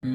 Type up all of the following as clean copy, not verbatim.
सो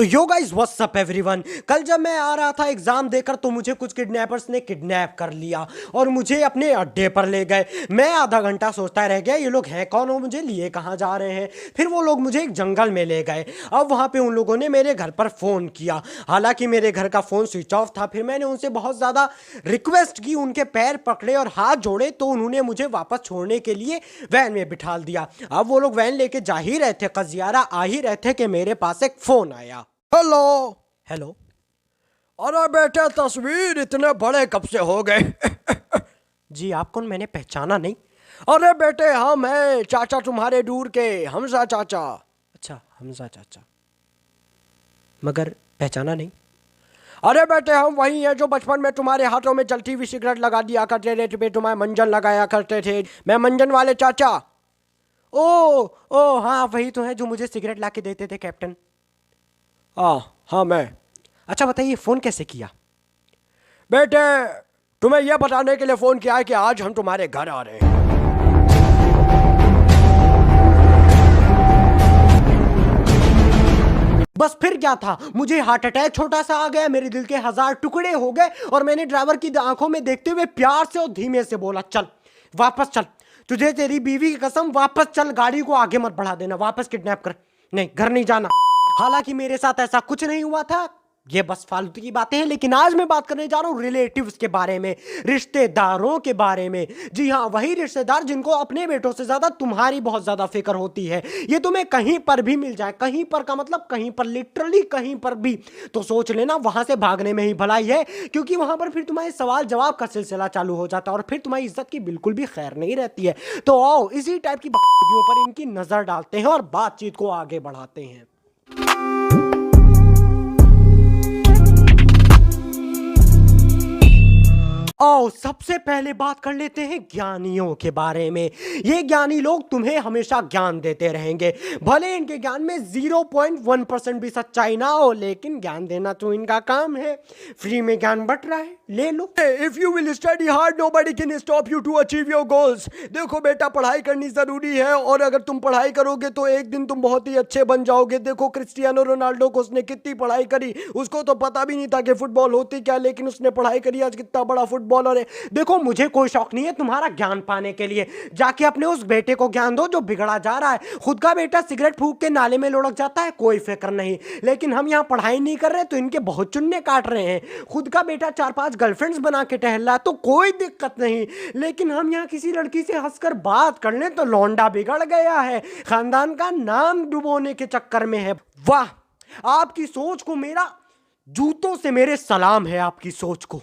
yo guys what's up everyone. कल जब मैं आ रहा था एग्जाम देकर तो मुझे कुछ किडनैपर्स ने किडनैप कर लिया और मुझे अपने अड्डे पर ले गए। मैं आधा घंटा सोचता रह गया ये लोग हैं कौन और मुझे लिए कहाँ जा रहे हैं। फिर वो लोग मुझे एक जंगल में ले गए। अब वहाँ पे उन लोगों ने मेरे घर पर फ़ोन किया, हालांकि मेरे घर का फ़ोन स्विच ऑफ था। फिर मैंने उनसे बहुत ज़्यादा रिक्वेस्ट की, उनके पैर पकड़े और हाथ जोड़े तो उन्होंने मुझे वापस छोड़ने के लिए वैन में बिठा दिया। अब वो लोग वैन लेके जा ही रहे थे, कजियारा आ ही रहे थे कि मेरे पास एक फ़ोन आया। हेलो। हेलो। अरे बेटे, तस्वीर इतने बड़े कब से हो गए? जी आप कौन? मैंने पहचाना नहीं। अरे बेटे, हम हैं चाचा तुम्हारे दूर के, हमजा चाचा। अच्छा, हमजा चाचा, मगर पहचाना नहीं। अरे बेटे, हम वही हैं जो बचपन में तुम्हारे हाथों में जलती हुई सिगरेट लगा दिया करते थे, पे तुम्हारे मंजन लगाया करते थे। मैं मंजन वाले चाचा। ओ ओ हाँ, वही तो है जो मुझे सिगरेट ला के देते थे कैप्टन। हाँ मैं। अच्छा बताइए फ़ोन कैसे किया? बेटे, तुम्हें यह बताने के लिए फ़ोन किया है कि आज हम तुम्हारे घर आ रहे हैं। बस फिर क्या था, मुझे हार्ट अटैक छोटा सा आ गया, मेरे दिल के 1000 टुकड़े हो गए और मैंने ड्राइवर की आंखों में देखते हुए प्यार से और धीमे से बोला, चल वापस चल, तुझे तेरी बीवी की कसम, वापस चल, गाड़ी को आगे मत बढ़ा देना, वापस किडनैप कर, नहीं घर नहीं जाना। हालांकि मेरे साथ ऐसा कुछ नहीं हुआ था, ये बस फालतू की बातें हैं। लेकिन आज मैं बात करने जा रहा हूँ रिलेटिव्स के बारे में, रिश्तेदारों के बारे में। जी हाँ, वही रिश्तेदार जिनको अपने बेटों से ज्यादा तुम्हारी बहुत ज्यादा फिक्र होती है। ये तुम्हें कहीं पर भी मिल जाए, कहीं पर का मतलब कहीं पर, लिटरली कहीं पर भी, तो सोच लेना वहां से भागने में ही भलाई है, क्योंकि वहां पर फिर तुम्हारे सवाल जवाब का सिलसिला चालू हो जाता है और फिर तुम्हारी इज्जत की बिल्कुल भी खैर नहीं रहती है। तो आओ इसी टाइप की वीडियो पर इनकी नजर डालते हैं और बातचीत को आगे बढ़ाते हैं। आओ सबसे पहले बात कर लेते हैं ज्ञानियों के बारे में। ये ज्ञानी लोग तुम्हें हमेशा ज्ञान देते रहेंगे, भले इनके ज्ञान में 0.1% भी सच्चाई ना हो, लेकिन ज्ञान देना तो इनका काम है। फ्री में ज्ञान बट रहा है, ले लो। If you will study hard, nobody can stop you to achieve your goals. देखो बेटा, पढ़ाई करनी जरूरी है और अगर तुम पढ़ाई करोगे तो एक दिन तुम बहुत ही अच्छे बन जाओगे। देखो क्रिस्टियानो रोनाल्डो को, उसने कितनी पढ़ाई करी, उसको तो पता भी नहीं था कि फुटबॉल होती क्या, लेकिन उसने पढ़ाई करी, आज कितना बड़ा फुटबॉलर है। देखो मुझे कोई शौक नहीं है तुम्हारा ज्ञान पाने के लिए, जाके अपने उस बेटे को ज्ञान दो जो बिगड़ा जा रहा है। खुद का बेटा सिगरेट फूंक के नाले में लुढ़क जाता है, कोई फिक्र नहीं, लेकिन हम यहाँ पढ़ाई नहीं कर रहे तो इनके बहुत चुन्ने काट रहे हैं। खुद का बेटा 4-5 गर्लफ्रेंड्स बना के टहल रहा है तो कोई दिक्कत नहीं, लेकिन हम यहाँ किसी लड़की से हंसकर बात कर लें तो लौंडा बिगड़ गया है, खानदान का नाम डुबोने के चक्कर में है। वाह, आपकी सोच को मेरा जूतों से मेरे सलाम है, आपकी सोच को।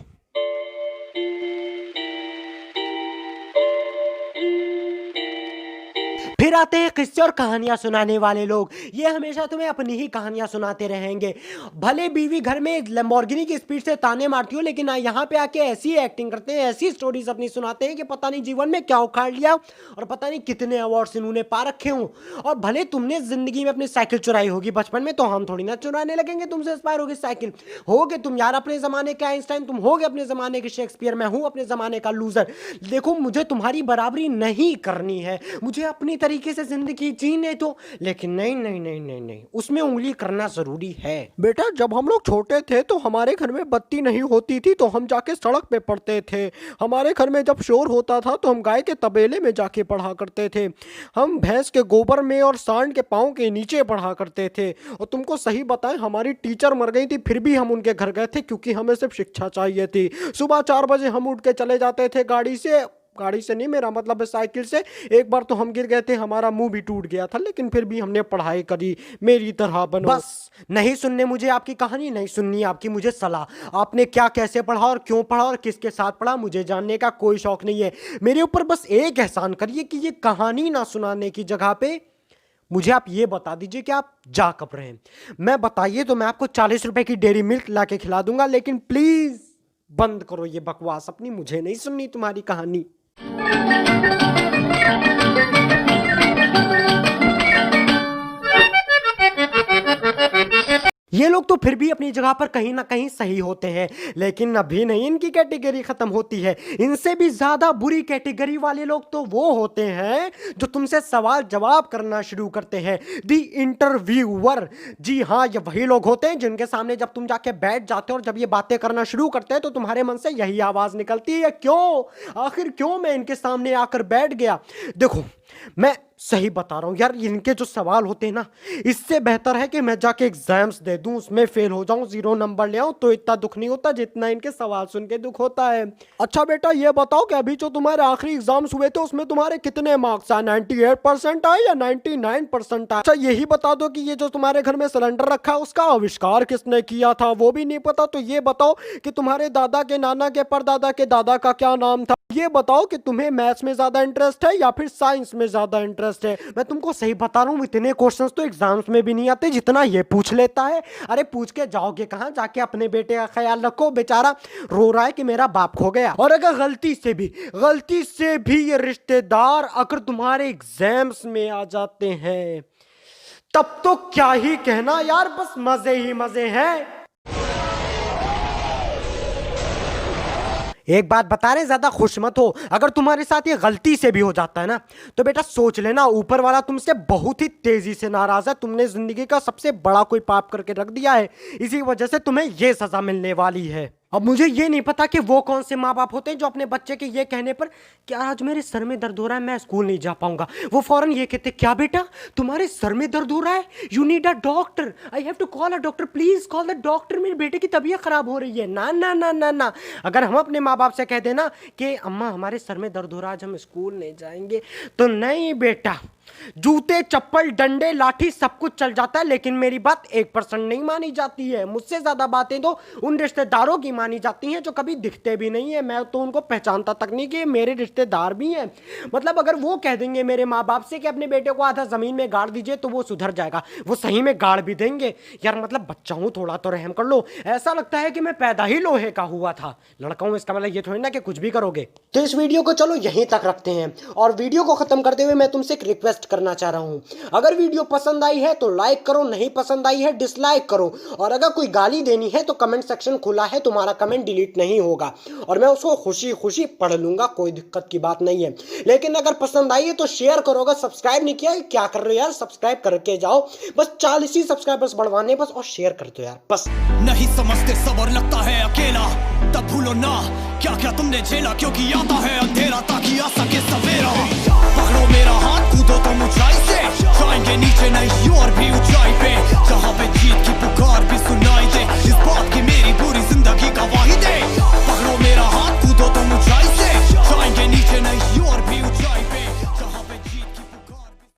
फिर आते हैं किस्से और कहानियां सुनाने वाले लोग। ये हमेशा तुम्हें अपनी ही कहानियां सुनाते रहेंगे। भले बीवी घर में लैम्बोर्गिनी की स्पीड से ताने मारती हो, लेकिन यहाँ पे आके ऐसी एक्टिंग करते हैं, ऐसी स्टोरीज अपनी सुनाते हैं कि पता नहीं जीवन में क्या उखाड़ लिया और पता नहीं कितने अवार्ड्स इन्होंने पा रखे हों। और भले तुमने जिंदगी में अपनी साइकिल चुराई होगी बचपन में, तो हम थोड़ी ना चुराने लगेंगे तुमसे इंस्पायर होगी साइकिल। होगे तुम यार अपने जमाने के आइंस्टाइन, तुम होगे अपने जमाने के शेक्सपियर, मैं हूं अपने जमाने का लूजर। देखो मुझे तुम्हारी बराबरी नहीं करनी है, मुझे अपनी तरीके से जिंदगी जीने तो, लेकिन नहीं नहीं नहीं नहीं नहीं, उसमें उंगली करना जरूरी है। बेटा, जब हम लोग छोटे थे तो हमारे घर में बत्ती नहीं होती थी तो हम जाके सड़क पे पढ़ते थे। हमारे घर में जब शोर होता था तो हम गाय के तबेले में जाके पढ़ा करते थे। हम भैंस के गोबर में और सांड के पाँव के नीचे पढ़ा करते थे। और तुमको सही बताएं, हमारी टीचर मर गई थी फिर भी हम उनके घर गए थे, क्योंकि हमें सिर्फ शिक्षा चाहिए थी। सुबह 4 बजे हम उठ के चले जाते थे, गाड़ी से नहीं, मेरा मतलब है साइकिल से। एक बार तो हम गिर गए थे, हमारा मुंह भी टूट गया था, लेकिन फिर भी हमने पढ़ाई करी। मेरी तरह बनो। बस नहीं सुनने मुझे आपकी कहानी, नहीं सुननी आपकी मुझे सलाह। आपने क्या कैसे पढ़ा और क्यों पढ़ा और किसके साथ पढ़ा, मुझे जानने का कोई शौक नहीं है। मेरे ऊपर बस एक एहसान करिए कि ये कहानी ना सुनाने की जगह पे मुझे आप ये बता दीजिए कि आप जा कब रहे हैं। मैं बताइए तो मैं आपको 40 रुपए की डेयरी मिल्क ला के खिला दूंगा, लेकिन प्लीज बंद करो ये बकवास अपनी, मुझे नहीं सुननी तुम्हारी कहानी। ये लोग तो फिर भी अपनी जगह पर कहीं ना कहीं सही होते हैं, लेकिन अभी नहीं इनकी कैटेगरी खत्म होती है। इनसे भी ज्यादा बुरी कैटेगरी वाले लोग तो वो होते हैं जो तुमसे सवाल जवाब करना शुरू करते हैं, दी इंटरव्यूअर। जी हाँ, ये वही लोग होते हैं जिनके सामने जब तुम जाके बैठ जाते हो और जब ये बातें करना शुरू करते हैं तो तुम्हारे मन से यही आवाज निकलती है, क्यों, आखिर क्यों मैं इनके सामने आकर बैठ गया। देखो मैं सही बता रहा हूं यार, इनके जो सवाल होते हैं ना, इससे बेहतर है कि मैं जाके एग्जाम्स दे दूं, उसमें फेल हो जाऊं, 0 नंबर ले आऊं, तो इतना दुख नहीं होता जितना इनके सवाल सुन के दुख होता है। अच्छा बेटा ये बताओ कि अभी जो तुम्हारे आखिरी एग्जाम्स हुए थे उसमें तुम्हारे कितने मार्क्स आए, 98% आए या 99% आए? अच्छा यही बता दो कि ये जो तुम्हारे घर में सिलेंडर रखा है उसका आविष्कार किसने किया था, वो भी नहीं पता। तो ये बताओ कि तुम्हारे दादा के नाना के परदादा के दादा का क्या नाम था। ये बताओ कि तुम्हें मैथ्स में ज्यादा इंटरेस्ट है या फिर साइंस में ज्यादा इंटरेस्ट है। मैं तुमको सही बता रहा हूँ, इतने क्वेश्चंस तो एग्जाम्स में भी नहीं आते जितना ये पूछ लेता है। अरे पूछ के जाओगे कहाँ, जाके अपने बेटे का ख्याल रखो, बेचारा रो रहा है कि मेरा बाप खो गया। और अगर गलती से भी ये रिश्तेदार अगर तुम्हारे एग्जाम्स में आ जाते हैं तब तो क्या ही कहना यार, बस मजे ही मजे हैं। एक बात बता रहे, ज्यादा खुश मत हो। अगर तुम्हारे साथ ये गलती से भी हो जाता है ना तो बेटा सोच लेना, ऊपर वाला तुमसे बहुत ही तेजी से नाराज है। तुमने जिंदगी का सबसे बड़ा कोई पाप करके रख दिया है, इसी वजह से तुम्हें ये सजा मिलने वाली है। अब मुझे ये नहीं पता कि वो कौन से माँ बाप होते हैं जो अपने बच्चे के ये कहने पर कि आज मेरे सर में दर्द हो रहा है, मैं स्कूल नहीं जा पाऊंगा, वो फौरन ये कहते, क्या बेटा तुम्हारे सर में दर्द हो रहा है, you need a doctor, I have to call a doctor, please call the doctor, मेरे बेटे की तबीयत खराब हो रही है। ना ना ना ना ना, अगर हम अपने माँ बाप से कह देना कि अम्मा हमारे सर में दर्द हो रहा है, आज हम स्कूल नहीं जाएंगे, तो नहीं बेटा, जूते चप्पल डंडे लाठी सब कुछ चल जाता है, लेकिन मेरी बात 1% नहीं मानी जाती है। मुझसे ज्यादा बातें तो उन रिश्तेदारों की मानी जाती हैं जो कभी दिखते भी नहीं है, मैं तो उनको पहचानता तक नहीं कि मेरे रिश्तेदार भी हैं। मतलब अगर वो कह देंगे मेरे माँ बाप से कि अपने बेटे को आधा जमीन में गाड़ दीजिए तो वो सुधर जाएगा, वो सही में गाड़ भी देंगे। यार मतलब बच्चा हूं, थोड़ा तो रहम कर लो। ऐसा लगता है कि मैं पैदा ही लोहे का हुआ था। लड़का हूं इसका मतलब ये थोड़ी ना कि कुछ भी करोगे। तो इस वीडियो को चलो यहीं तक रखते हैं, और वीडियो को खत्म करते हुए मैं तुमसे एक रिक्वेस्ट करना चाह रहा हूं। अगर वीडियो पसंद आई है तो लाइक करो, नहीं पसंद आई है डिसलाइक करो, और अगर कोई गाली देनी है तो कमेंट सेक्शन खुला है, तुम्हारा कमेंट डिलीट नहीं होगा और मैं उसको खुशी खुशी पढ़ लूंगा, कोई दिक्कत की बात नहीं है। लेकिन अगर पसंद आई है तो शेयर करो। अगर सब्सक्राइब नहीं किया क्या कर रहे हो यार, सब्सक्राइब करके जाओ, बस 40 ही सब्सक्राइबर्स बढ़वाने बस, और शेयर कर दो यार बस। नहीं समझते सबर लगता है अकेला, तब भूलो ना क्या क्या तुमने झेला, क्योंकि आता है अंधेरा ताकि आ सके सवेरा। पकड़ो मेरा हाथ, कूदो तुम ऊंचाई से, जाएंगे नीचे नहीं और भी ऊंचाई पे, जहां पे जीत की पुकार